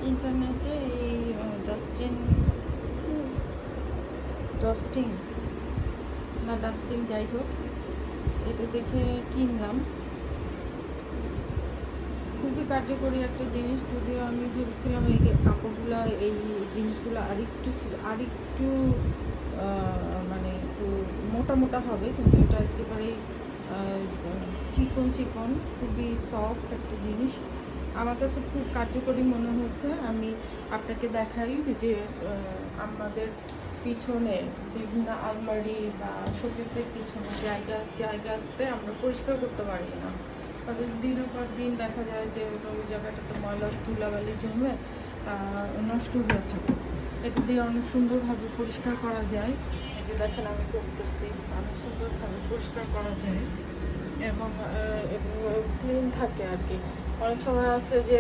ইন্টারনেটে এই Dustin dusting dusting যাই হোক, এটা দেখে কিনলাম। খুবই কার্যকরী একটা জিনিস, যদিও আমি ভেবেছিলাম এই কাপড়গুলো এই জিনিসগুলো আরেকটু মানে একটু মোটা মোটা হবে, কিন্তু এটা একেবারেই চিকন চিকন, খুবই সফট একটা জিনিস। আমার কাছে খুব কার্যকরী মনে হচ্ছে। আমি আপনাকে দেখাই যে আমাদের পিছনে বিভিন্ন আলমারি বা শোকেসের পিছনে জায়গাতে আমরা পরিষ্কার করতে পারি না, তবে দিনের পর দিন দেখা যায় যে ওই জায়গাটাতে ময়লা ধুলাবালি জমে নষ্ট হয়ে থাকে। এটা দিয়ে অনেক সুন্দরভাবে পরিষ্কার করা যায়। এই দেখেন আমি করতেছি, অনেক সুন্দরভাবে পরিষ্কার করা যায় এবং ক্লিন থাকে আর কি। অনেক সময় আছে যে